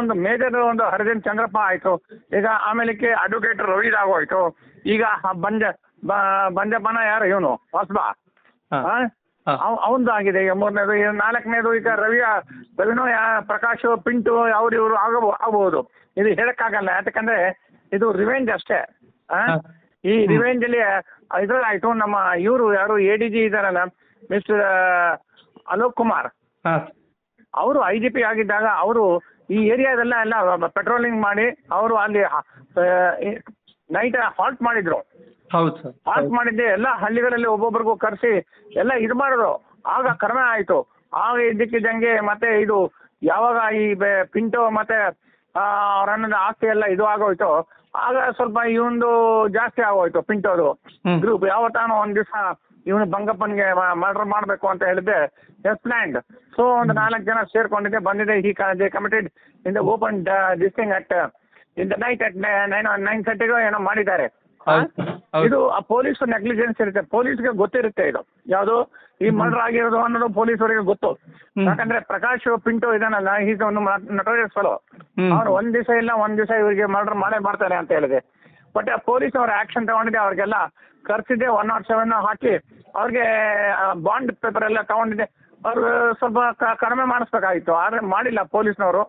ಒಂದು ಮೇಜರ್ ಒಂದು ಹರಿಜನ್ ಚಂದ್ರಪ್ಪ ಆಯ್ತು, ಈಗ ಆಮೇಲೆ ಅಡ್ವೊಕೇಟ್ ರವಿ ಆಗೋಯ್ತು, ಈಗ ಬಂಜಪ್ಪನ ಯಾರು ಇವನು ಹೊಸಬಾ ಅವಂದು ಆಗಿದೆ. ಈಗ ಮೂರನೇದು, ಈಗ ನಾಲ್ಕನೇದು ಈಗ ರವಿನೋ ಪ್ರಕಾಶ್ ಪಿಂಟು ಇವರು ಆಗಬಹುದು. ಇದು ಹೇಳಕ್ಕಾಗಲ್ಲ, ಯಾಕಂದ್ರೆ ಇದು ರಿವೆಂಜ್ ಅಷ್ಟೇ. ಈ ರಿವೆಂಜ್ ಅಲ್ಲಿ ಇದ್ರಾಯ್ತು. ನಮ್ಮ ಇವರು ಯಾರು ADG ಇದಾರಲ್ಲ, ಮಿಸ್ಟರ್ ಅಲೋಕ್ ಕುಮಾರ್, ಅವರು IGP ಆಗಿದ್ದಾಗ ಅವರು ಈ ಏರಿಯಾದೆಲ್ಲ ಪೆಟ್ರೋಲಿಂಗ್ ಮಾಡಿ ಅವರು ಅಲ್ಲಿ ನೈಟ್ ಹಾಲ್ಟ್ ಮಾಡಿದ್ರು. ಹೌದು ಸರ್. ಹಾಲ್ಟ್ ಮಾಡಿದ್ದೆ ಎಲ್ಲ ಹಳ್ಳಿಗಳಲ್ಲಿ ಒಬ್ಬೊಬ್ರಿಗೂ ಕರೆಸಿ ಎಲ್ಲ ಇದು ಮಾಡಿದ್ರು. ಆಗ ಕಡಿಮೆ ಆಯಿತು. ಆಗ ಇದ್ದಕ್ಕಿದ್ದಂಗೆ ಮತ್ತೆ ಇದು ಯಾವಾಗ ಈ ಪಿಂಟೋ ಮತ್ತೆ ಅವರನ್ನ ಆಸ್ತಿ ಎಲ್ಲ ಇದು ಆಗೋಯ್ತು, ಆಗ ಸ್ವಲ್ಪ ಇವಂದು ಜಾಸ್ತಿ ಆಗೋಯ್ತು. ಪಿಂಟೋದು ಗ್ರೂಪ್ ಯಾವತ್ತಾನು ಒಂದ್ ದಿವಸ ಇವನು ಬಂಗಪ್ಪನ್ಗೆ ಮರ್ಡರ್ ಮಾಡಬೇಕು ಅಂತ ಹೇಳಿದ್ದೆ ಪ್ಲಾನ್ಡ್. ಸೊ ಒಂದು 4 ಜನ ಸೇರ್ಕೊಂಡಿದ್ದೆ ಬಂದಿದೆ. ಈ committed in the open this at in the night at 9:30 ಏನೋ ಮಾಡಿದ್ದಾರೆ. ಇದು ಪೊಲೀಸ್ ನೆಗ್ಲಿಜೆನ್ಸ್ ಇರುತ್ತೆ. ಪೊಲೀಸ್ಗೆ ಗೊತ್ತಿರುತ್ತೆ ಇದು ಯಾವುದು ಈ ಮರ್ಡರ್ ಆಗಿರೋದು ಅನ್ನೋದು ಪೊಲೀಸರಿಗೆ ಗೊತ್ತು. ಯಾಕಂದ್ರೆ ಪ್ರಕಾಶ್ ಪಿಂಟೋ ಇದಾನಲ್ಲ, ಈಸ್ ಒಂದು ನಟೋರಿಯಸ್ ಫೆಲೋ. ಅವ್ರು ಒಂದ್ ದಿವಸ ಇವರಿಗೆ ಮರ್ಡರ್ ಮಾಡೇ ಮಾಡ್ತಾರೆ ಅಂತ ಹೇಳಿದೆ. ಬಟ್ ಪೊಲೀಸ್ ಅವ್ರ ಆಕ್ಷನ್ ತಗೊಂಡಿದೆ, ಅವ್ರಿಗೆಲ್ಲ ಕರ್ಸಿದ್ದೆ 107 ಹಾಕಿ ಅವ್ರಿಗೆ ಬಾಂಡ್ ಪೇಪರ್ ಎಲ್ಲ ತಗೊಂಡಿದೆ. ಅವ್ರು ಸ್ವಲ್ಪ ಕಡಿಮೆ ಮಾಡಿಸ್ಬೇಕಾಗಿತ್ತು, ಆದ್ರೆ ಮಾಡಿಲ್ಲ ಪೊಲೀಸ್ನವರು.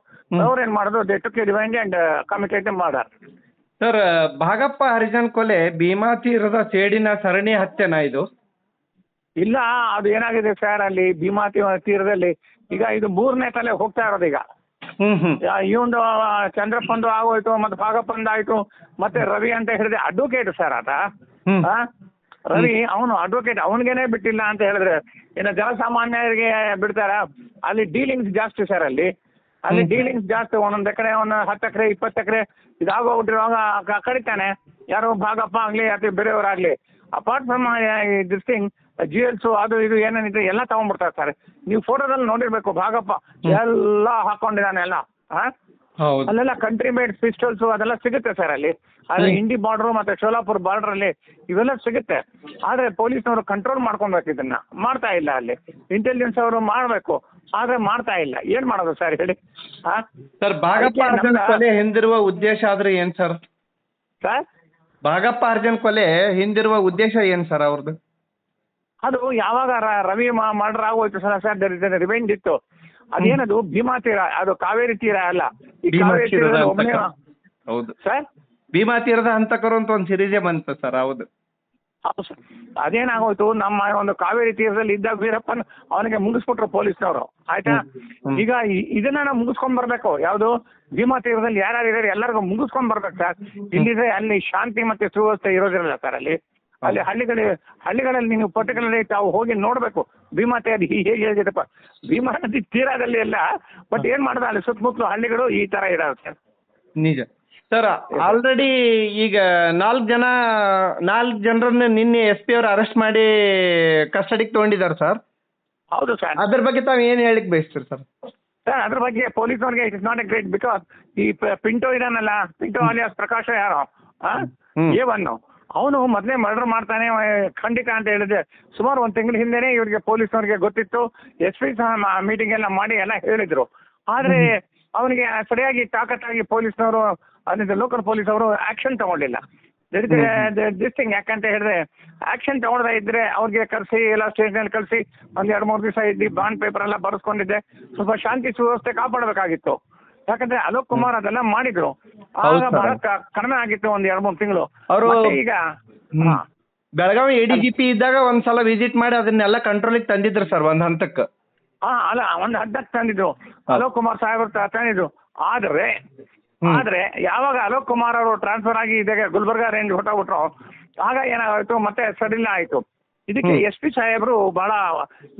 ಅವ್ರೇನ್ ಮಾಡಿದ್ರು, they took revenge and committed murder. Sir, Bhagappa Harijan ಕೊಲೆ ಭೀಮಾ ತೀರದ ಸೇಡಿನ ಸರಣಿ ಹತ್ಯೆನಾ ಇದು? ಇಲ್ಲ, ಅದು ಏನಾಗಿದೆ ಸರ್, ಅಲ್ಲಿ ಭೀಮಾ ತೀರದಲ್ಲಿ ಈಗ ಇದು 3ನೇ ತಲೆ ಹೋಗ್ತಾ ಇರೋದು. ಈಗ ಇವಂದು ಚಂದ್ರಪ್ಪಂದು ಆಗೋಯ್ತು, ಮತ್ತೆ ಭಾಗಪ್ಪಂದು ಆಯ್ತು, ಮತ್ತೆ ರವಿ ಅಂತ ಹೇಳಿದ್ರೆ ಅಡ್ವೊಕೇಟ್ ಸರ್ ಆತ. ರವಿ ಅವನು ಅಡ್ವೊಕೇಟ್, ಅವನಿಗೇನೆ ಬಿಟ್ಟಿಲ್ಲ ಅಂತ ಹೇಳಿದ್ರೆ ಇನ್ನು ಜನಸಾಮಾನ್ಯರಿಗೆ ಬಿಡ್ತಾರ? ಅಲ್ಲಿ ಡೀಲಿಂಗ್ಸ್ ಜಾಸ್ತಿ ಸರ್. ಅಲ್ಲಿ ಡೀಲಿಂಗ್ಸ್ ಜಾಸ್ತಿ. ಒಂದೊಂದು ಎಕರೆ, ಒಂದು 10 ಎಕರೆ 20 ಎಕರೆ ಇದಾಗೋಗ್ಬಿಟ್ಟಿರುವಾಗ ಕಡಿತಾನೆ. ಯಾರೋ ಭಾಗಪ್ಪ ಆಗಲಿ ಅಥವಾ ಬೇರೆಯವರಾಗಲಿ. Apart from this thing, GLs ಅದು ಇದು ಏನೇನಿದೆ ಎಲ್ಲ ತಗೊಂಡ್ಬಿಡ್ತಾರೆ ಸರ್. ನೀವು ಫೋಟೋದಲ್ಲಿ ನೋಡಿರ್ಬೇಕು, ಭಾಗಪ್ಪ ಎಲ್ಲ ಹಾಕೊಂಡಿದ್ದಾನೆ ಎಲ್ಲ. ಅಲ್ಲೆಲ್ಲ ಕಂಟ್ರಿ ಮೇಡ್ ಪಿಸ್ಟಲ್ಸ್ ಅದೆಲ್ಲ ಸಿಗುತ್ತೆ ಸರ್ ಅಲ್ಲಿ. ಅದು ಇಂಡಿ ಬಾರ್ಡರ್ ಮತ್ತೆ ಶೋಲಾಪುರ್ ಬಾರ್ಡರ್ ಅಲ್ಲಿ ಇವೆಲ್ಲ ಸಿಗುತ್ತೆ. ಆದ್ರೆ ಪೊಲೀಸ್ನವರು ಕಂಟ್ರೋಲ್ ಮಾಡ್ಕೊಬೇಕು, ಇದನ್ನ ಮಾಡ್ತಾ ಇಲ್ಲ. ಅಲ್ಲಿ ಇಂಟೆಲಿಜೆನ್ಸ್ ಅವರು ಮಾಡಬೇಕು, ಆದ್ರೆ ಮಾಡ್ತಾ ಇಲ್ಲ. ಏನ್ ಮಾಡೋದು ಸರ್ ಹೇಳಿ? ಸರ್, ಭಾಗಪ್ಪ ಅರ್ಜನ್ ಕೊಲೆ ಹಿಂದಿರುವ ಉದ್ದೇಶ ಆದ್ರೆ ಏನ್ ಸರ್? ಸರ್, ಭಾಗಪ್ಪ ಅರ್ಜನ್ ಕೊಲೆ ಹಿಂದಿರುವ ಉದ್ದೇಶ ಏನ್ ಸರ್ ಅವ್ರದ್ದು? ಅದು ಯಾವಾಗ ರವಿ ಮರ್ಡರ್ ಆಗೋಯ್ತು ಸರ್, ರಿವೆಂಜ್ ಇತ್ತು. ಅದೇನದು ಭೀಮಾ ತೀರ, ಅದು ಕಾವೇರಿ ತೀರ ಅಲ್ಲ. ಈ ಕಾವೇರಿ ತೀರದ ಒಬ್ಬನೇ. ಹೌದು ಸರ್, ಭೀಮಾ ತೀರದ ಹಂತಕರು ಅಂತ ಒಂದು ಸಿರೀಸೇ ಬಂತು ಸರ್. ಹೌದು ಹೌದು ಸರ್. ಅದೇನಾಗೋಯ್ತು, ನಮ್ಮ ಒಂದು ಕಾವೇರಿ ತೀರದಲ್ಲಿ ಇದ್ದಾಗ ವೀರಪ್ಪನ್ ಅವನಿಗೆ ಮುಗಿಸ್ಬಿಟ್ರು ಪೊಲೀಸ್ನವರು. ಆಯ್ತಾ? ಈಗ ಇದನ್ನ ನಾವು ಮುಗಿಸ್ಕೊಂಡ್ ಬರ್ಬೇಕು. ಯಾವುದು ಭೀಮಾ ತೀರದಲ್ಲಿ ಯಾರ್ಯಾರು ಇದ್ದಾರೆ ಎಲ್ಲರಿಗೂ ಮುಗಿಸ್ಕೊಂಡ್ ಬರ್ಬೇಕು ಸರ್. ಇಲ್ಲಿದ್ರೆ ಅಲ್ಲಿ ಶಾಂತಿ ಮತ್ತೆ ಸುವ್ಯವಸ್ಥೆ ಇರೋದಿರಲ್ಲ ಸರ್. ಅಲ್ಲಿ ಹಳ್ಳಿಗಳಲ್ಲಿ ನೀವು ಪರ್ಟಿಕ್ಯುಲರ್ಲಿ ತಾವು ಹೋಗಿ ನೋಡ್ಬೇಕು ಭೀಮಾ ತೀರ ಹೇಗೆ ಹೇಗಿದೆಪ್ಪ. ಭೀಮಾ ನದಿ ತೀರದಲ್ಲಿ ಎಲ್ಲ, ಬಟ್ ಏನ್ ಮಾಡಿದ ಅಲ್ಲಿ ಸುತ್ತಮುತ್ತಲು ಹಳ್ಳಿಗಳು ಈ ತರ ಇದಾವೆ ಸರ್. ನಿಜ ಸರ್. ಆಲ್ರೆಡಿ ಈಗ 4 ಜನರನ್ನು ನಿನ್ನೆ SP ಅವರು ಅರೆಸ್ಟ್ ಮಾಡಿ ಕಸ್ಟಡಿಗೆ ತಗೊಂಡಿದ್ದಾರೆ ಸರ್. ಹೌದು ಸರ್. ಅದ್ರ ಬಗ್ಗೆ ತಾವು ಏನು ಹೇಳಿಕ್ ಬಯಸ್ತೀರಿ ಸರ್? ಸರ್, ಅದ್ರ ಬಗ್ಗೆ ಪೊಲೀಸ್ನವ್ರಿಗೆ it is not a great, because ಈ ಪಿಂಟೋ ಇದಾನಲ್ಲ, ಪಿಂಟೋ ಅಲಿಯಾಸ್ ಪ್ರಕಾಶ ಯಾರೋ A1, ಅವನು ಮೊದಲೇ ಮರ್ಡರ್ ಮಾಡ್ತಾನೆ ಖಂಡಿತ ಅಂತ ಹೇಳಿದೆ. ಸುಮಾರು 1 ತಿಂಗಳ ಹಿಂದೆನೇ ಇವರಿಗೆ ಪೊಲೀಸ್ನವ್ರಿಗೆ ಗೊತ್ತಿತ್ತು. SP ಸಹ ಮೀಟಿಂಗ್ ಎಲ್ಲ ಮಾಡಿ ಎಲ್ಲ ಹೇಳಿದ್ರು. ಆದ್ರೆ ಅವನಿಗೆ ಸರಿಯಾಗಿ ತಾಕತ್ತಾಗಿ ಪೊಲೀಸ್ನವರು, ಅಲ್ಲಿಂದ ಲೋಕಲ್ ಪೊಲೀಸ್ ಅವರು ಆಕ್ಷನ್ ತಗೊಂಡಿಲ್ಲ. ದಿಸ್ ಥಿಂಗ್ ಯಾಕಂತ ಹೇಳಿದ್ರೆ, ಆಕ್ಷನ್ ತಗೊಳ್ತಾ ಇದ್ರೆ ಅವ್ರಿಗೆ ಕರೆಸಿ ಎಲ್ಲ ಸ್ಟೇಷನಲ್ಲಿ ಕಳಿಸಿ 1-2-3 ದಿವಸ ಇದ್ದು ಬಾಂಡ್ ಪೇಪರ್ ಎಲ್ಲ ಬರೆಸ್ಕೊಂಡಿದ್ದೆ, ಸ್ವಲ್ಪ ಶಾಂತಿ ಸುವ್ಯವಸ್ಥೆ ಕಾಪಾಡಬೇಕಾಗಿತ್ತು. ಯಾಕಂದ್ರೆ ಅಲೋಕ್ ಕುಮಾರ್ ಅದೆಲ್ಲ ಮಾಡಿದ್ರು. ಆಗ ಬಹಳ ಕಡಿಮೆ ಆಗಿತ್ತು, 1-2-3 ತಿಂಗಳು. ಅವರು ಈಗ ಬೆಳಗಾವಿ ADGP ಇದ್ದಾಗ ಒಂದ್ಸಲ ವಿಸಿಟ್ ಮಾಡಿ ಅದನ್ನೆಲ್ಲ ಕಂಟ್ರೋಲಿಗೆ ತಂದಿದ್ರು ಸರ್, ಒಂದ್ ಹಂತಕ್ಕೆ. ಅಲ್ಲ, ಒಂದು ಹಂತಕ್ಕೆ ತಂದಿದ್ರು ಅಲೋಕ್ ಕುಮಾರ್ ಸಾಹೇಬರು ತಂದಿದ್ರು. ಆದ್ರೆ ಯಾವಾಗ ಅಲೋಕ್ ಕುಮಾರ್ ಅವರು ಟ್ರಾನ್ಸ್ಫರ್ ಆಗಿ ಇದಾಗ ಗುಲ್ಬರ್ಗಾ ರೇಂಜ್ ಹೊಟ್ಟೋಗ್ಬಿಟ್ರು, ಆಗ ಏನಾಗೋಯ್ತು, ಮತ್ತೆ ಸಡಿಲ ಆಯ್ತು. ಇದಕ್ಕೆ SP ಸಾಹೇಬರು ಬಹಳ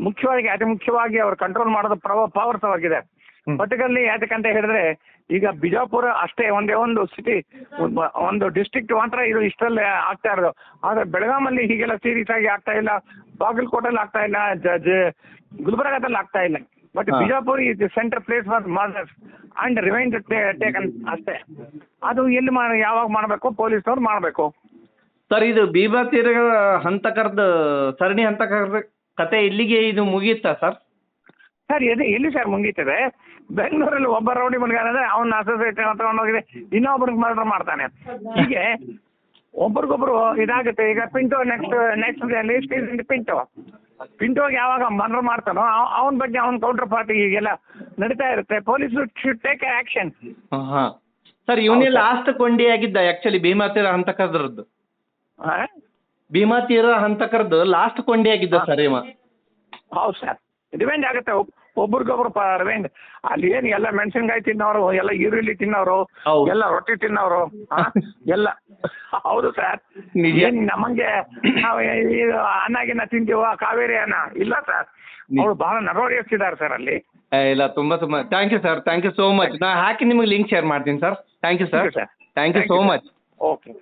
ಮುಖ್ಯವಾಗಿ, ಅತಿ ಮುಖ್ಯವಾಗಿ ಅವ್ರು ಕಂಟ್ರೋಲ್ ಮಾಡೋದು ಪವರ್ಸ್ ಆಗಿದೆ. ಪರ್ಟಿಕ್ಯುಲರ್ಲಿ ಯಾಕಂತ ಹೇಳಿದ್ರೆ, ಈಗ ಬಿಜಾಪುರ ಅಷ್ಟೇ ಒಂದೇ ಒಂದು ಸಿಟಿ, ಒಂದು ಡಿಸ್ಟ್ರಿಕ್ಟ್ ಮಾತ್ರ ಇದು ಇಷ್ಟರಲ್ಲಿ ಆಗ್ತಾ ಇರೋದು. ಆದ್ರೆ ಬೆಳಗಾಮಲ್ಲಿ ಹೀಗೆಲ್ಲ ಸೀರಿಯಸ್ ಆಗಿ ಆಗ್ತಾ ಇಲ್ಲ, ಬಾಗಲಕೋಟೆಲ್ಲಿ ಆಗ್ತಾ ಇಲ್ಲ, ಗುಲ್ಬರ್ಗಾದಲ್ಲಿ ಆಗ್ತಾ ಇಲ್ಲ. But Bijapur is centre place for murders and revenge taken ಅಷ್ಟೇ. ಅದು ಎಲ್ಲಿ ಯಾವಾಗ ಮಾಡಬೇಕು, ಪೊಲೀಸ್ನವ್ರು ಮಾಡಬೇಕು ಸರ್. ಇದು ಭೀಮಾ ತೀರ ಹಂತಕರದ ಸರಣಿ ಹಂತಕರದ ಕತೆ ಇಲ್ಲಿಗೆ ಇದು ಮುಗಿಯುತ್ತಾ ಸರ್? ಸರ್ ಎಲ್ಲಿ ಸರ್ ಮುಗೀತದೆ? ಬೆಂಗಳೂರಲ್ಲಿ ಒಬ್ಬ ರೌಡಿ ಮನೆಗಾದ್ರೆ ಅವನ್ನ ಅಸೋಸಿಯೇಟ್ ತಗೊಂಡೋಗಿದೆ ಇನ್ನೊಬ್ರಿಗೆ ಮರ್ಡರ್ ಮಾಡ್ತಾನೆ. ಹೀಗೆ ಒಬ್ರಿಗೊಬ್ರು ಇದಾಗುತ್ತೆ. ಈಗ ಪಿಂಟೋ ನೆಕ್ಸ್ಟ್ ಲೀಸ್ಟ್ ಪಿಂಟೋಗೆ ಯಾವಾಗ ಮರ್ಡರ್ ಮಾಡ್ತಾನೋ ಅವನ ಬಗ್ಗೆ ಅವನ ಕೌಂಟರ್ ಪಾರ್ಟಿ ಹೀಗೆಲ್ಲ ನಡೀತಾ ಇರುತ್ತೆ. Police should take action. ಹಾ ಸರ್, ಇವನೇ ಲಾಸ್ಟ್ ಕೊಂಡಿಯಾಗಿದ್ದ ಆಕ್ಚುಲಿ ಭೀಮಾತೀರ ಹಂತಕರದ್ದು. ಭೀಮಾತೀರ ಹಂತಕರದ್ದು ಲಾಸ್ಟ್ ಕೊಂಡಿಯಾಗಿದ್ದ ಸರ್ ಇವ. ಹೌದು ಸರ್, ರಿವೆಂಜ್ ಆಗುತ್ತೆ ಒಬ್ರಿಗೊಬ್ರು ರಿವೆಂಜ್. ಅಲ್ಲಿ ಏನು ಎಲ್ಲ ಮೆಣಸಿನ್ಕಾಯಿ ತಿನ್ನೋರು, ಎಲ್ಲ ಈರುಳ್ಳಿ ತಿನ್ನೋರು, ಎಲ್ಲ ರೊಟ್ಟಿ ತಿನ್ನೋರು ಎಲ್ಲ. ಹೌದು ಸರ್, ಏನ್ ನಮಗೆ ನಾವು ಅನ್ನಾಗಿನ ತಿಂತೀವ ಕಾವೇರಿ ಅನ್ನ ಇಲ್ಲ ಸರ್. ಅವ್ರು ಬಹಳ ನರೋರಿಯಸ್ ಇದ್ದಾರೆ ಸರ್ ಅಲ್ಲಿ. ಇಲ್ಲ, ತುಂಬ thank you sir, thank you so much. ನಾ ಹಾಕಿ ನಿಮಗೆ ಲಿಂಕ್ ಶೇರ್ ಮಾಡ್ತೀನಿ sir. Thank you sir, thank you so much. Okay.